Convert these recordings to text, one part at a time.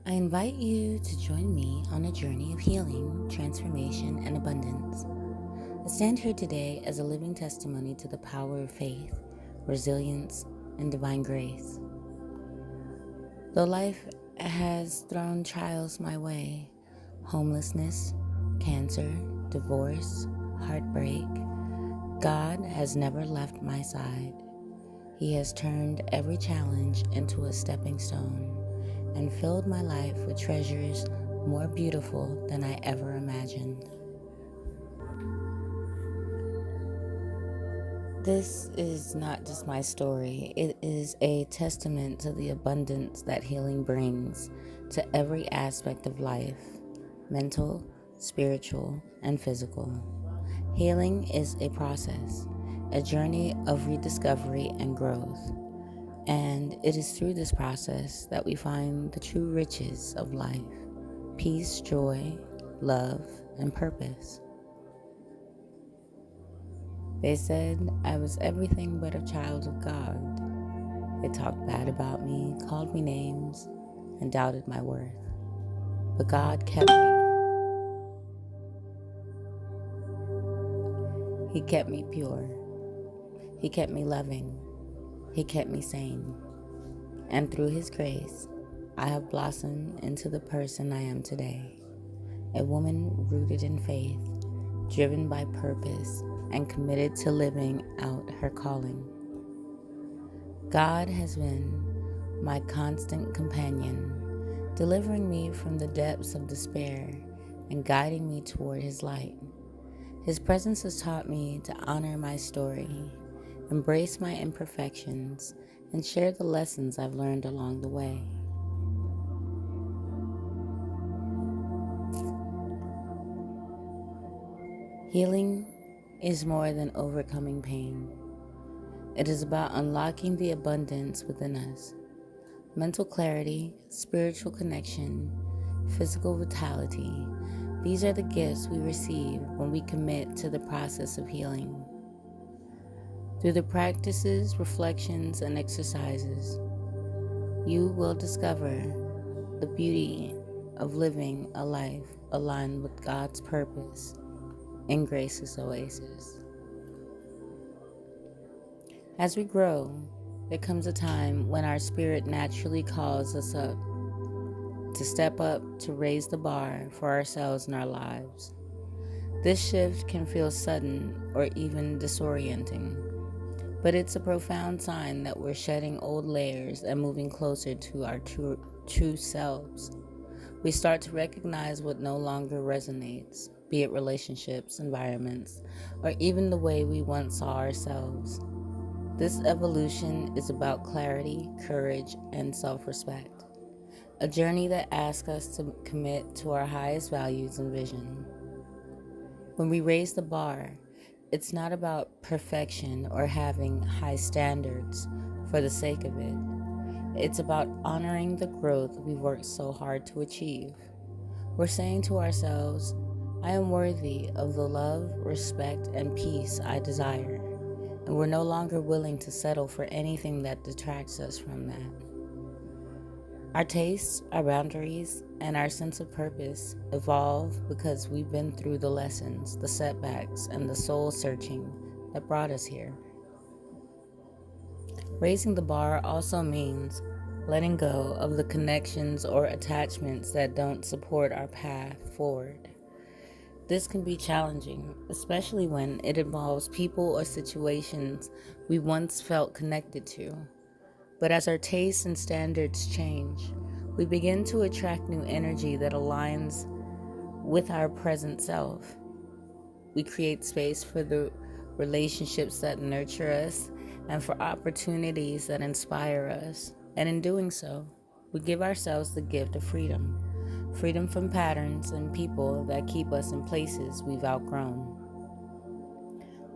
I invite you to join me on a journey of healing, transformation, and abundance. I stand here today as a living testimony to the power of faith, resilience, and divine grace. Though life has thrown trials my way, homelessness, cancer, divorce, heartbreak, God has never left my side. He has turned every challenge into a stepping stone and filled my life with treasures more beautiful than I ever imagined. This is not just my story, it is a testament to the abundance that healing brings to every aspect of life, mental, spiritual, and physical. Healing is a process, a journey of rediscovery and growth. And it is through this process that we find the true riches of life: peace, joy, love, and purpose. They said I was everything but a child of God. They talked bad about me, called me names, and doubted my worth. But God kept me. He kept me pure. He kept me loving. He kept me sane. And through His grace, I have blossomed into the person I am today. A woman rooted in faith, driven by purpose, and committed to living out her calling. God has been my constant companion, delivering me from the depths of despair and guiding me toward His light. His presence has taught me to honor my story, embrace my imperfections, and share the lessons I've learned along the way. Healing is more than overcoming pain. It is about unlocking the abundance within us. Mental clarity, spiritual connection, physical vitality. These are the gifts we receive when we commit to the process of healing. Through the practices, reflections, and exercises, you will discover the beauty of living a life aligned with God's purpose in Grace's Oasis. As we grow, there comes a time when our spirit naturally calls us up to step up, to raise the bar for ourselves and our lives. This shift can feel sudden or even disorienting, but it's a profound sign that we're shedding old layers and moving closer to our true selves. We start to recognize what no longer resonates, be it relationships, environments, or even the way we once saw ourselves. This evolution is about clarity, courage, and self-respect. A journey that asks us to commit to our highest values and vision. When we raise the bar, it's not about perfection or having high standards for the sake of it. It's about honoring the growth we've worked so hard to achieve. We're saying to ourselves, I am worthy of the love, respect, and peace I desire. And we're no longer willing to settle for anything that detracts us from that. Our tastes, our boundaries, and our sense of purpose evolve because we've been through the lessons, the setbacks, and the soul searching that brought us here. Raising the bar also means letting go of the connections or attachments that don't support our path forward. This can be challenging, especially when it involves people or situations we once felt connected to. But as our tastes and standards change, we begin to attract new energy that aligns with our present self. We create space for the relationships that nurture us and for opportunities that inspire us. And in doing so, we give ourselves the gift of freedom. Freedom from patterns and people that keep us in places we've outgrown.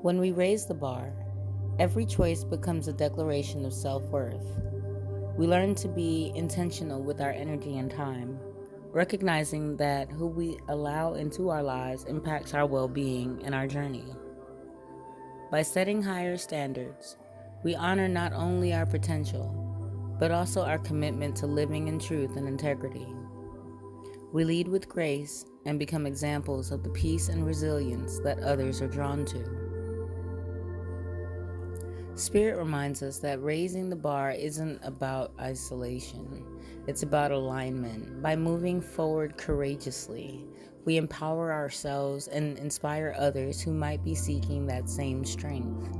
When we raise the bar, every choice becomes a declaration of self-worth. We learn to be intentional with our energy and time, recognizing that who we allow into our lives impacts our well-being and our journey. By setting higher standards, we honor not only our potential, but also our commitment to living in truth and integrity. We lead with grace and become examples of the peace and resilience that others are drawn to. Spirit reminds us that raising the bar isn't about isolation, it's about alignment. By moving forward courageously, we empower ourselves and inspire others who might be seeking that same strength.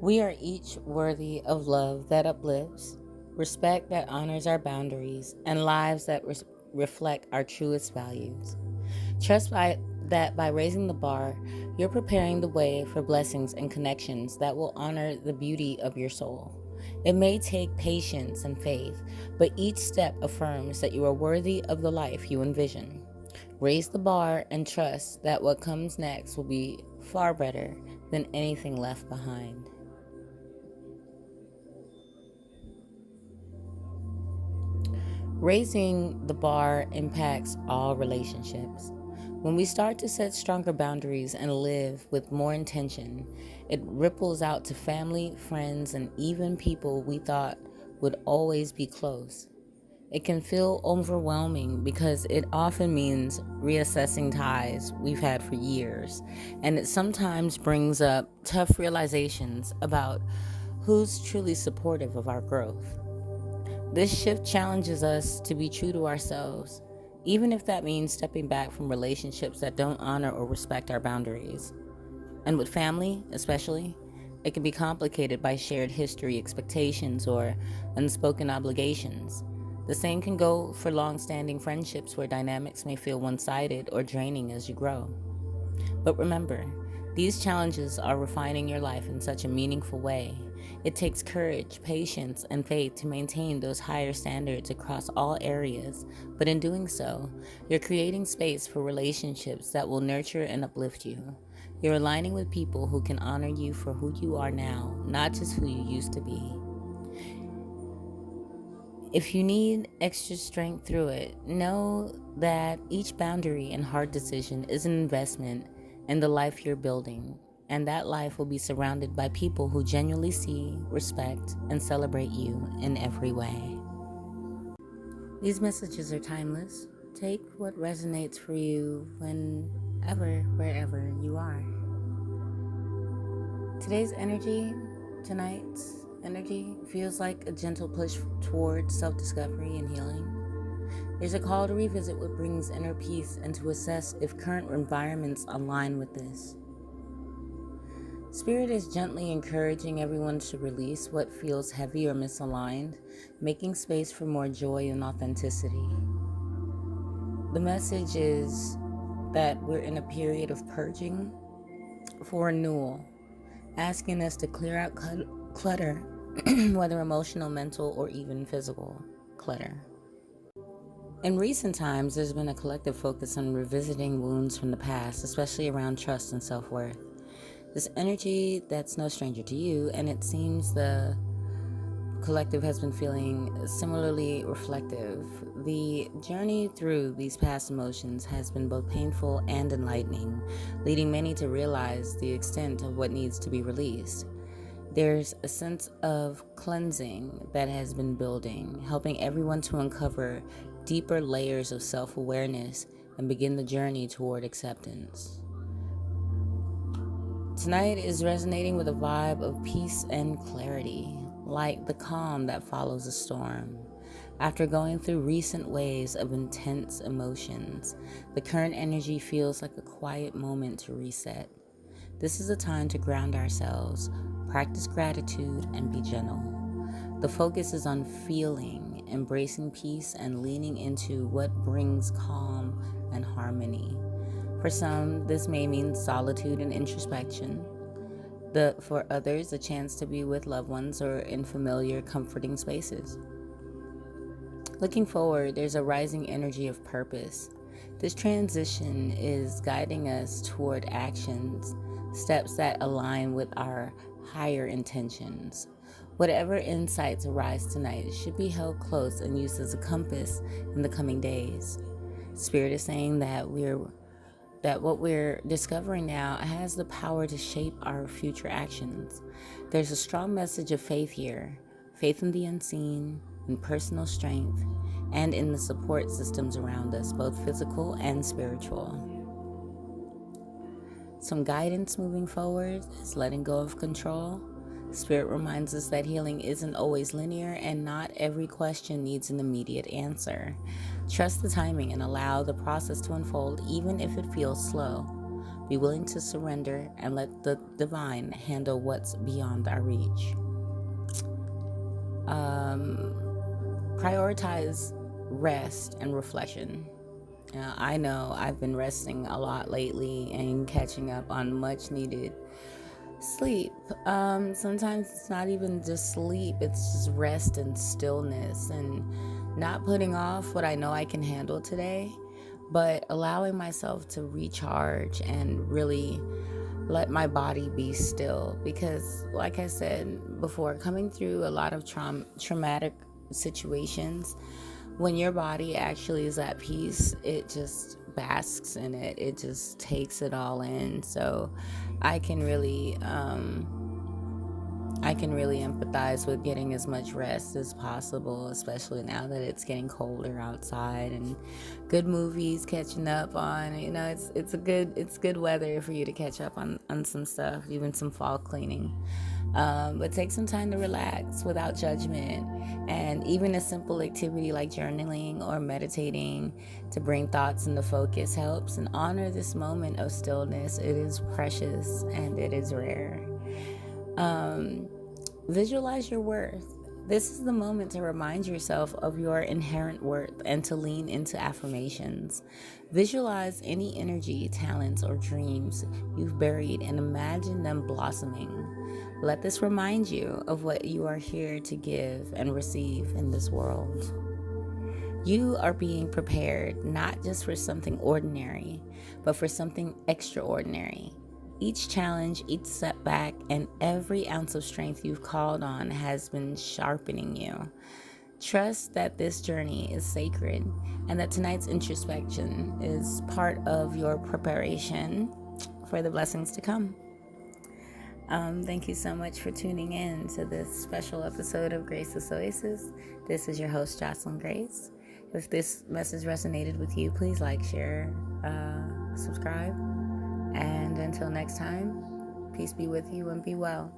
We are each worthy of love that uplifts, respect that honors our boundaries, and lives that reflect our truest values. That by raising the bar, you're preparing the way for blessings and connections that will honor the beauty of your soul. It may take patience and faith, but each step affirms that you are worthy of the life you envision. Raise the bar and trust that what comes next will be far better than anything left behind. Raising the bar impacts all relationships. When we start to set stronger boundaries and live with more intention, it ripples out to family, friends, and even people we thought would always be close. It can feel overwhelming because it often means reassessing ties we've had for years, and it sometimes brings up tough realizations about who's truly supportive of our growth. This shift challenges us to be true to ourselves, even if that means stepping back from relationships that don't honor or respect our boundaries. And with family, especially, it can be complicated by shared history, expectations, or unspoken obligations. The same can go for long-standing friendships where dynamics may feel one-sided or draining as you grow. But remember, these challenges are refining your life in such a meaningful way. It takes courage, patience, and faith to maintain those higher standards across all areas, but in doing so, you're creating space for relationships that will nurture and uplift you. You're aligning with people who can honor you for who you are now, not just who you used to be. If you need extra strength through it, know that each boundary and hard decision is an investment in the life you're building, and that life will be surrounded by people who genuinely see, respect, and celebrate you in every way. These messages are timeless. Take what resonates for you whenever, wherever you are. Tonight's energy feels like a gentle push towards self-discovery and healing. There's a call to revisit what brings inner peace and to assess if current environments align with this. Spirit is gently encouraging everyone to release what feels heavy or misaligned, making space for more joy and authenticity. The message is that we're in a period of purging for renewal, asking us to clear out clutter, whether emotional, mental, or even physical clutter. In recent times, there's been a collective focus on revisiting wounds from the past, especially around trust and self-worth. This energy that's no stranger to you, and it seems the collective has been feeling similarly reflective. The journey through these past emotions has been both painful and enlightening, leading many to realize the extent of what needs to be released. There's a sense of cleansing that has been building, helping everyone to uncover deeper layers of self-awareness and begin the journey toward acceptance. Tonight is resonating with a vibe of peace and clarity, like the calm that follows a storm. After going through recent waves of intense emotions, the current energy feels like a quiet moment to reset. This is a time to ground ourselves, practice gratitude, and be gentle. The focus is on feeling, embracing peace, and leaning into what brings calm and harmony. For some, this may mean solitude and introspection. For others, a chance to be with loved ones or in familiar, comforting spaces. Looking forward, there's a rising energy of purpose. This transition is guiding us toward actions, steps that align with our higher intentions. Whatever insights arise tonight should be held close and used as a compass in the coming days. Spirit is saying that what we're discovering now has the power to shape our future actions. There's a strong message of faith here, faith in the unseen and personal strength, and in the support systems around us, both physical and spiritual. Some guidance moving forward is letting go of control. Spirit reminds us that healing isn't always linear and not every question needs an immediate answer. Trust the timing and allow the process to unfold even if it feels slow. Be willing to surrender and let the divine handle what's beyond our reach. Prioritize rest and reflection. I know I've been resting a lot lately and catching up on much needed sleep. Sometimes it's not even just sleep, it's just rest and stillness and not putting off what I know I can handle today, but allowing myself to recharge and really let my body be still. Because, like I said before, coming through a lot of traumatic situations, when your body actually is at peace, it just basks in it. It just takes it all in. So I can really empathize with getting as much rest as possible, especially now that it's getting colder outside, and good movies catching up on. It's good weather for you to catch up on some stuff, even some fall cleaning. But take some time to relax without judgment, and even a simple activity like journaling or meditating to bring thoughts into focus helps. And honor this moment of stillness. It is precious and it is rare. Visualize your worth. This is the moment to remind yourself of your inherent worth and to lean into affirmations. Visualize any energy, talents, or dreams you've buried and imagine them blossoming. Let this remind you of what you are here to give and receive in this world. You are being prepared not just for something ordinary, but for something extraordinary. Each challenge, each setback, and every ounce of strength you've called on has been sharpening you. Trust that this journey is sacred and that tonight's introspection is part of your preparation for the blessings to come. Thank you so much for tuning in to this special episode of Grace's Oasis. This is your host, Jocelyn Grace. If this message resonated with you, please like, share, subscribe. And until next time, peace be with you and be well.